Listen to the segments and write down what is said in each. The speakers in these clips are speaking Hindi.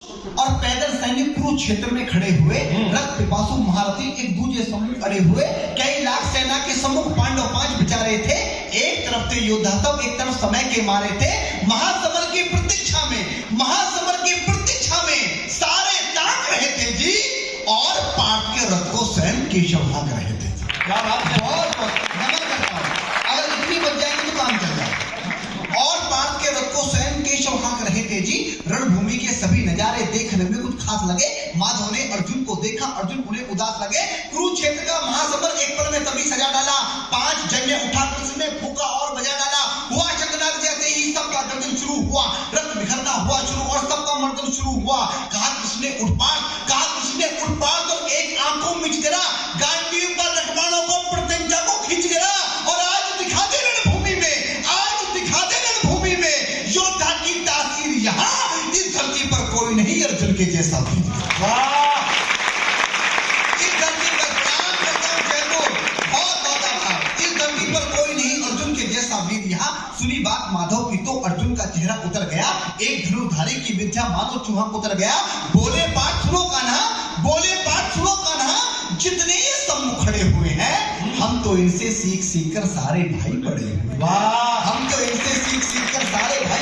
और पैदल सैनिक कुरुक्षेत्र में खड़े हुए, रक्त पिपासु महारथी एक दूसरे सम्मुख अड़े हुए, कई लाख सेना के सम्मुख पांडव 5 बचा रहे थे। एक तरफ थे योद्धा सब, एक तरफ समय के मारे थे। महासमर की प्रतीक्षा में सारे ताक रहे थे जी, और पार्थ के रथ को स्वयं केशव हाँक रहे थे। क्या बात है, बहुत नमन करता हूं। अगर इतनी बच जाएंगे तो काम चल जाए। और पार्थ के रथ को स्वयं केशव हाँक रहे थे जी। रणभूमि के सभी नजारे देखने में कुछ खास लगे। माधव ने अर्जुन को देखा, अर्जुन उन्हें उदास लगे। कुरुक्षेत्र का महासमर एक पल में तभी सजा डाला। 5 जंगे उठा कृष्ण ने फूका और बजा डाला। हुआ शंखनाद, जैसे ही सबका गर्जन शुरू हुआ, रक्त बिखरना हुआ शुरू और सबका मर्दन शुरू हुआ। कहा कृष्ण ने उठपाट, तो एक आंखों मिच गिरा, गांडीव पर लक्ष्मणों को प्रत्यंचा को खींच गिरा। और आज दिखा दे रणभूमि में योद्धा की तासीर यहाँ, इस धरती पर कोई नहीं अर्जुन के जैसा भी। इस धरती पर काम करता हूं जयपुर, बहुत आभार। इस धरती पर कोई नहीं अर्जुन के जैसा वीर यहाँ। सुनी बात माधव की तो अर्जुन का चेहरा उतर गया। एक धनुर्धारी की विद्या माधव चूहा उतर गया। बोले पाठ सुनो कान्हा, जितने ये सम्मुख खड़े हुए हैं, हम तो इनसे सीख कर सारे भाई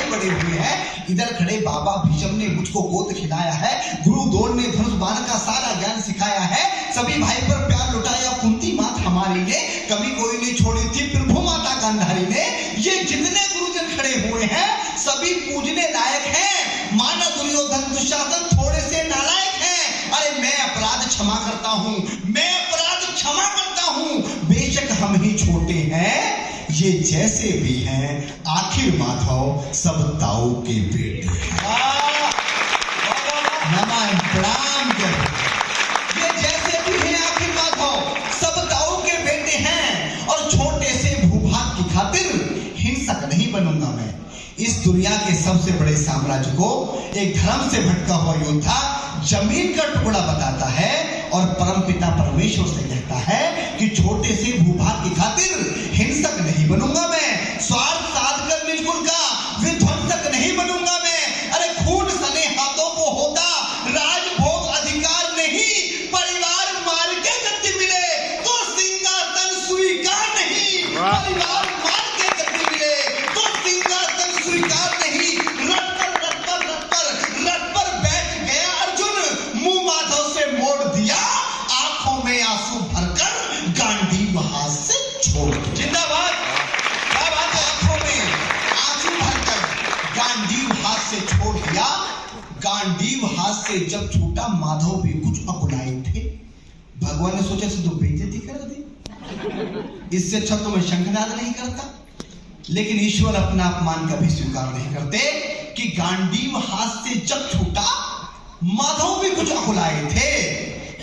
बड़े हुए हैं। इधर खड़े बाबा भीष्म ने मुझको गोद खिलाया है। गुरु द्रोण ने धनुष बाण का सारा ज्ञान सिखाया है। सभी भाई पर प्यार लुटाया कुंती माता हमारी ने, कभी कोई नहीं छोड़ी थी प्रभु माता गांधारी ने। ये जितने गुरुजन खड़े हुए हैं, सभी पूजने लायक हैं। माना दुर्योधन दुशासन थोड़े से नालायक हैं। अरे मैं अपराध क्षमा करता हूँ, बेशक हम ही छोटे हैं, ये जैसे भी हैं, आखिर माधव सब ताऊ के बेटे हैं। नमन प्रणाम कर। ये जैसे भी हैं, आखिर माधव सब ताऊ के बेटे हैं। और छोटे से भूभाग की खातिर हिंसक नहीं बनूंगा मैं। इस दुनिया के सबसे बड़े साम्राज्य को एक धर्म से भटका हुआ योद्धा जमीन का टुकड़ा बताता है और परमपिता परमेश्वर से कहता है कि छोटे से भूभाग की खातिर हिंसक नहीं बनूंगा मैं। स्वार्थ साध कर निज कुल का विध्वंसक नहीं बनूंगा मैं। अरे खून सने हाथों को होता राजभोग अधिकार नहीं। परिवार मार के गति मिले तो सिंहासन स्वीकार नहीं। परिवार मार के गति मिले तो सिंहासन स्वीकार नहीं। रथ पर बैठ गया अर्जुन, मुंह माधव से मोड़ दिया, आंखों में आंसू भरकर गांडीव हाथ से छोड़ दिया। जिंदाबाद। क्या बात है, आंखों में आंसू भरकर गांडीव हाथ से छोड़ दिया। गांडीव हाथ से जब छूटा, माधव भी कुछ अकुलाए थे। भगवान ने सोचा तो बेइज्जती कर दी, इससे अच्छा तो मैं शंखनाद नहीं करता। लेकिन ईश्वर अपना अपमान कभी स्वीकार नहीं करते कि गांडीव हाथ से जब छूटा, माधव भी कुछ अकुलाए थे।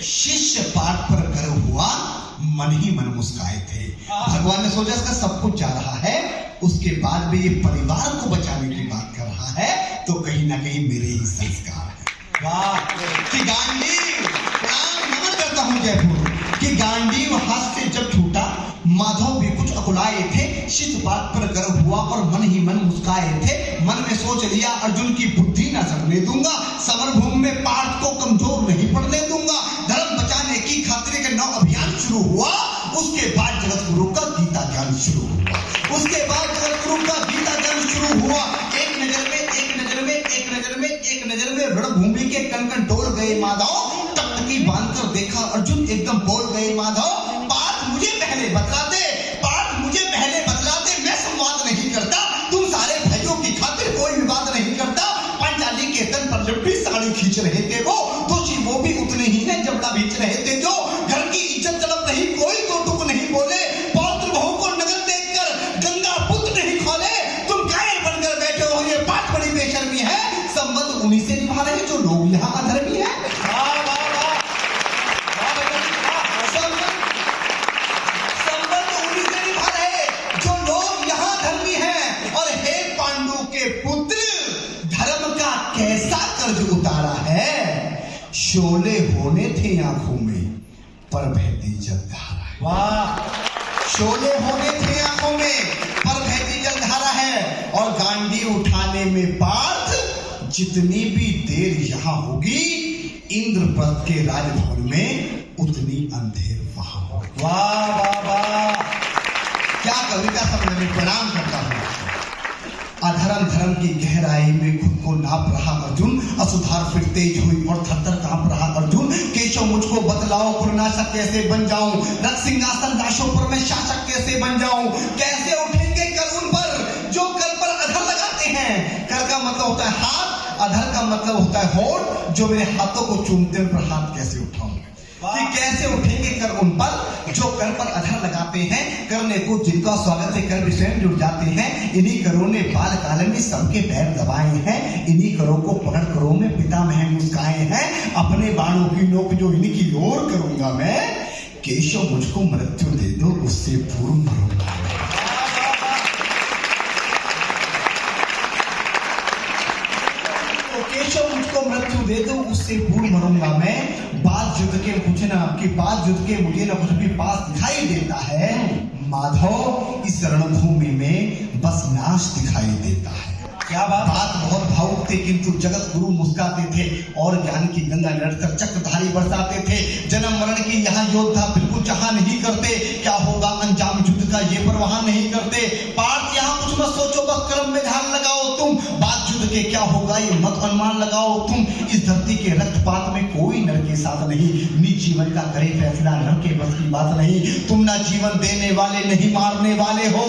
शिष्य पाठ पर गर्व हुआ, मन ही मन मुस्काए थे। भगवान ने सोचा इसका सब कुछ जा रहा है, उसके बाद भी ये परिवार को बचाने की बात कर रहा है, तो कहीं ना कहीं मेरे ही संस्कार है। वाह कि गांडीव, नमन करता हूं जयपुर, कि गांडीव हाथ से जब छूटा, माधव भी कुछ अकुलाए थे। शिष्य बात पर गर्व हुआ और मन ही मन मुस्काए थे। मन में सोच लिया अर्जुन की बुद्धि न सड़ने दूंगा। समरभूमि में पार्थ को कमजोर नहीं पड़ने दूंगा। धर्म बचाने की खातिर एक नौ अभियान शुरू हुआ। उसके बाद जगत गुरु का गीता ज्ञान शुरू हुआ। एक नजर में रणभूमि के कण डोल गए माधव। टकटकी बांधकर देखा अर्जुन, एकदम बोल गए माधव, पार्थ मुझे पहले बतला दे, मैं संवाद नहीं करता। तुम सारे भाइयों की खातिर कोई विवाद नहीं करता। पांचाली के तन पर लंबी साड़ी खींच रहे थे दोषी वो भी उतने ही हैं, जबड़ा खींच रहे थे जो। घर की इज्जत तड़प नहीं, कोई दो टुक नहीं बोले। पौत्र बहू को नगर देखकर गंगा पुत्र नहीं खोले। तुम कायर बनकर बैठे हो, ये बात बड़ी बेशर्मी है। संबंध उन्हीं से निभा रहे जो लोग यहाँ अधर्मी है। संबंध उन्हीं से निभा रहे जो लोग यहाँ धर्मी हैं। और हे पांडु के पुत्र, धर्म का कैसा कर्ज उतारा है। शोले होने थे आंखों में, पर बहती जलधारा है। वाह, शोले होने थे आंखों में, पर बहती जलधारा है। और गांडी उठाने में पार्थ जितनी भी देर यहाँ होगी इंद्रप्रस्थ के राजभवन में उतनी अंधेर वहां होगी। वाह वाह वाह, क्या कविता समझ में। प्रणाम करता हूं। अधर्म धर्म की गहराई में खुद को नाप रहा अर्जुन, असुधार फिर तेज हुई और थर-थर कांप रहा अर्जुन। केशव मुझको बतलाओ कुलनाशक कैसे बन जाऊं, रथ सिंहासन लाशों पर मैं शासक कैसे बन जाऊं। कैसे उठेंगे कर उन पर जो कर पर अधर लगाते हैं। कर का मतलब होता है हाथ, अधर का मतलब होता है होठ। जो मेरे हाथों को चूमते हैं उन पर हाथ कैसे उठाऊं। कि कैसे उठेंगे कर उन पर जो कर पर अधर लगाते हैं। करने को जिनका स्वागत है कर भी स्वयं जुड़ जाते हैं। इन्हीं करों ने बाल काल में सबके पैर दबाए हैं। इन्हीं करों को पकड़ करों में पितामह मुस्काए हैं। अपने बाणों की नोक जो इनकी ओर करूंगा मैं। केशव मुझको मृत्यु दे दो उससे पूर्व मरूंगा। केशव मुझको मृत्यु दे दो उससे पूर्व मरूंगा मैं। बात युद्ध के मुझे ना कि बात युद्ध के मुझे ना कुछ भी पास दिखाई देता है। माधव इस रणभूमि में बस नाश दिखाई देता है। क्या बात। बात बहुत भावुक थे किंतु जगत गुरु मुस्काते थे और ज्ञान की गंगा लड़कर चक्रधारी बरसाते थे। जन्म मरण की यहाँ योद्धा बिल्कुल चाह नहीं करते। क्या होगा अंजाम युद्ध का ये परवाह नहीं करते। पार्थ यहाँ कुछ मत सोचो बस कर्म में ध्यान लगाओ तुम। बात युद्ध के क्या होगा ये मत अनुमान लगाओ तुम। इस धरती के रक्तपात में कोई नर के साथ नहीं। निज जीवन का करे फैसला नर के बस की बात नहीं। तुम ना जीवन देने वाले नहीं मारने वाले हो।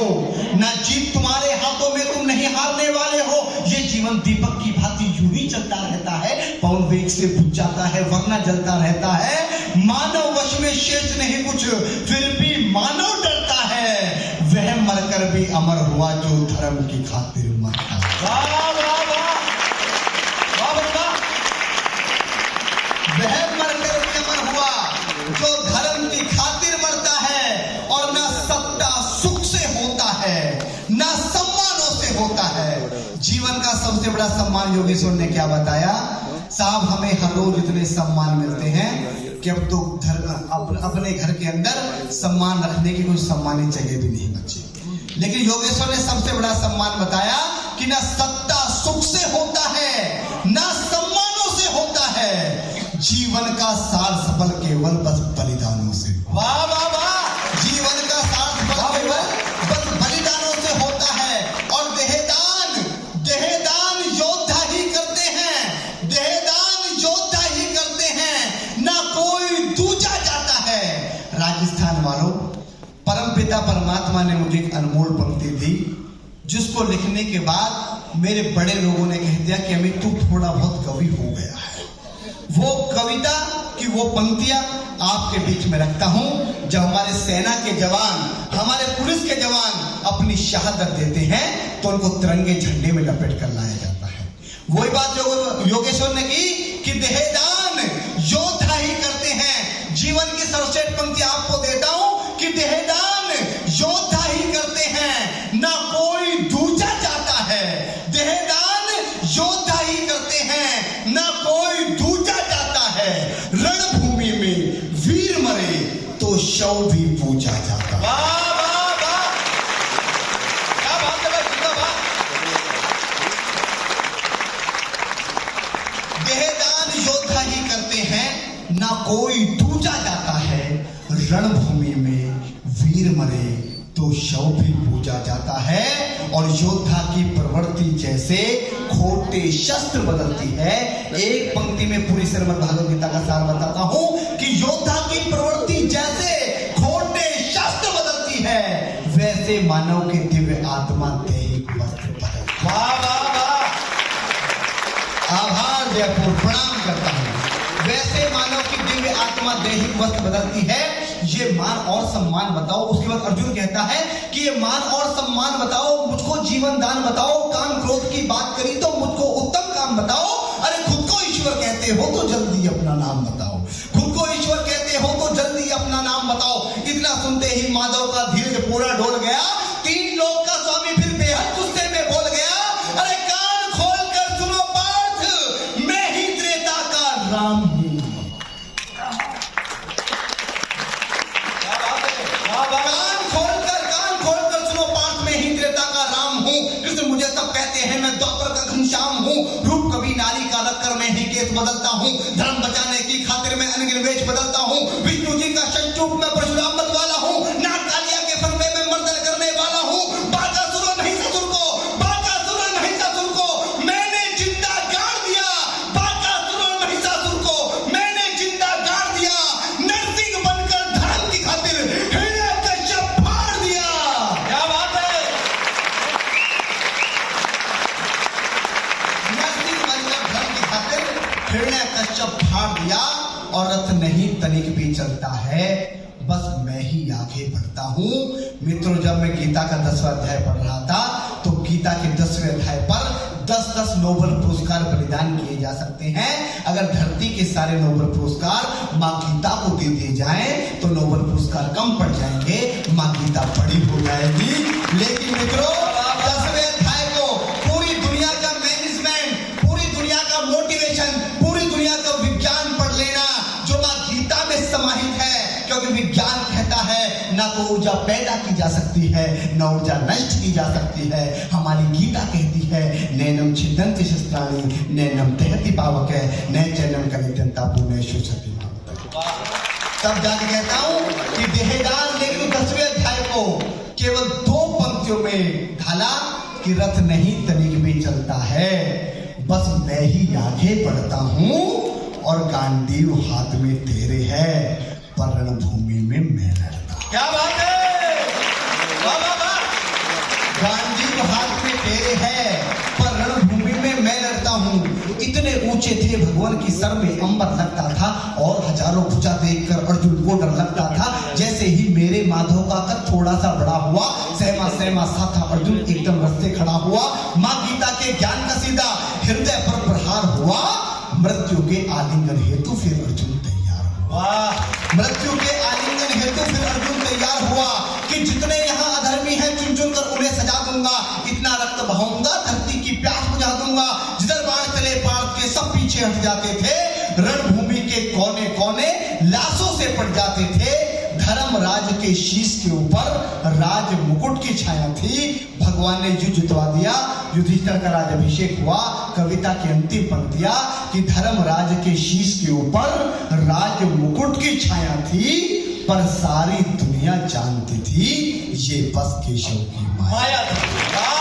ना जीत तुम्हारे हाथों में तुम नहीं हारने वाले हो। ये जीवन दीपक की भांति यूं ही चलता रहता है। पवन वेग से बुझ जाता है वरना जलता रहता है। मानव वश में शेष नहीं कुछ फिर भी मानव डरता है। वह मरकर भी अमर हुआ जो धर्म की खातिर मरता है। वाह वाह वाह वाह वाह। वह मरकर भी अमर हुआ जो धर्म की खातिर मरता है। और ना सत्ता सुख से होता है ना सम्मानों से होता है। जीवन का सबसे बड़ा सम्मान योगेश्वर ने क्या बताया। साहब हमें हर रोज इतने सम्मान मिलते हैं कि अब तो अपने घर के अंदर सम्मान रखने की कोई सम्मानित जगह भी नहीं बची। लेकिन योगेश्वर ने सबसे बड़ा सम्मान बताया कि ना सत्ता सुख से होता है ना सम्मानों से होता है। जीवन का सार सफल केवल बस बलिदानों से। वाह वाह वाह। जीवन का सार सफल केवल बस बलिदानों से होता है। और देहदान योद्धा ही करते हैं। देहदान योद्धा ही करते हैं ना कोई दूजा जाता है। राजस्थान वालों, परमपिता परमात्मा ने मुझे एक अनमोल पंक्ति दी जिसको लिखने के बाद मेरे बड़े लोगों ने कह दिया कि अमित तू थोड़ा बहुत कवि हो गया है। वो कविता की वो पंक्तियां आपके बीच में रखता हूं। जब हमारे सेना के जवान, हमारे पुलिस के जवान अपनी शहादत देते हैं तो उनको तिरंगे झंडे में लपेट कर लाया जाता है। वही बात जो योगेश्वर ने की कि देहदान योद्धा ही करते हैं। जीवन की सर्वश्रेष्ठ पंक्ति आपको देता हूं कि देहदान योद्धा ही करते हैं ना कोई दूजा जाता है। देहदान योद्धा ही करते हैं ना कोई दूजा जाता है। रणभूमि में वीर मरे तो शव भी पूजा जाता है। वाह वाह वाह, क्या बात है भाई, जिंदाबाद। देहदान योद्धा ही करते हैं ना कोई दूजा जाता है। रणभूमि में वीर मरे तो शव भी पूजा जाता है। और योद्धा की प्रवृत्ति जैसे खोटे शस्त्र बदलती है। एक पंक्ति में पूरी श्रीमद् भागवत गीता का सार बताता हूं कि योद्धा की प्रवृत्ति जैसे खोटे शस्त्र बदलती है वैसे मानव की दिव्य आत्मा दैहिक वस्त्र बदलती है। वाह वाह वाह। आभार जयपुर, प्रणाम करता हूं। वैसे मानव की दिव्य आत्मा दैहिक वस्त्र बदलती है। ये मान और सम्मान बताओ। उसके बाद अर्जुन कहता है कि ये मान और सम्मान बताओ, मुझको जीवन दान बताओ। काम क्रोध की बात करी तो मुझको उत्तम काम बताओ। अरे खुद को ईश्वर कहते हो तो जल्दी अपना नाम बताओ। खुद को ईश्वर कहते हो तो जल्दी अपना नाम बताओ। इतना सुनते ही माधव का धीरज पूरा डोल गया। तीन लोक का स्वामी फिर बेहद गुस्से में बोल गया। अरे कान खोल कर सुनो पार्थ, मैं ही त्रेता का राम हूं। कान खोलकर सुनो पार्थ, मैं ही त्रेता का राम हूं। कृष्ण मुझे सब कहते हैं मैं द्वापर का घनश्याम हूं। रूप कभी ना हूँ, धर्म बचाने की खातिर मैं अनगिन वेश बदलता हूँ, विष्णु जी का शंचूक मैं परशुराम मत वाला हूँ, नागकालिया के फंदे में मर्दन करने वाला हूँ, बाकासुर नहीं ससुर को, बाकासुर नहीं ससुर को मैंने जिंदा गाड़ दिया, बाकासुर नहीं ससुर को मैंने जिंदा गाड़ दिया, नरसिंह बनकर धर्म की खातिर हिरण्यकश्यप फाड़ दिया। क्या बात है। नरसिंह बनकर धर्म की खातिर हिरण्यकश्यप फाड़ दिया और रथ नहीं तनिक भी चलता है, बस मैं ही आगे बढ़ता हूँ। मित्रों, जब मैं गीता का 10वां अध्याय पढ़ रहा था तो गीता के 10वें अध्याय पर 10-10 नोबेल पुरस्कार बलिदान किए जा सकते हैं। अगर धरती के सारे नोबेल पुरस्कार माँ गीता को दे दिए जाएं तो नोबेल पुरस्कार कम पड़ जाएंगे, माँ गीता बड़ी हो जाएगी। लेकिन मित्रों, 10वें अध्याय को पूरी दुनिया का मैनेजमेंट, पूरी दुनिया का मोटिवेशन, पूरी दुनिया का विज्ञान पढ़ लेना जो माँ गीता में समाहित है, क्योंकि विज्ञान कहता है ना तो ऊर्जा पैदा की जा सकती है ना ऊर्जा नष्ट की जा सकती है। हमारी गीता कहती है नैनम छिदन्ति शस्त्राणि नैनम दहति पावक नैनम कलित्यंता पुनः शोषति। तब जाके कहता हूं कि देहदान लेकिन 10वें अध्याय को केवल 2 पंक्तियों में ढाला कि रथ नहीं तनिक भी चलता है, बस मैं ही आगे बढ़ता हूं और गांडीव हाथ में तेरे है, पर रणभूमि में मैं लड़ता। क्या बात है। वाह वाह वाह। गांडीव हाथ में तेरे है, पर रणभूमि में मैं लड़ता हूँ। इतने ऊंचे थे भगवान की सर में अंबर लगता था और हजारों भुजा देखकर अर्जुन को डर लगता था। जैसे ही मेरे माधव का कद थोड़ा सा बड़ा हुआ, सहमा सहमा सा था अर्जुन एकदम रस्ते खड़ा हुआ। माँ गीता के ज्ञान का सीधा हृदय पर प्रहार हुआ, मृत्यु के आलिंगन हेतु फिर अर्जुन तैयार हुआ। मृत्यु के आलिंगन हेतु फिर अर्जुन तैयार हुआ कि जितने यहाँ अधर्मी हैं चुन चुन कर उन्हें सजा दूंगा, इतना रक्त बहाऊंगा धरती की प्यास बुझा दूंगा। जिधर बाण चले पार्थ के सब पीछे हट जाते थे, रणभूमि के कोने कोने लाशों से पट जाते थे। धर्मराज के शीश के ऊपर राज मुकुट की छाया थी। भगवान ने युद्ध जितवा दिया, युधिष्ठिर का राज्याभिषेक हुआ। कविता की अंतिम पंक्तियां कि धर्मराज के शीश के ऊपर राज मुकुट की छाया थी, पर सारी दुनिया जानती थी ये बस केशव की माया थी।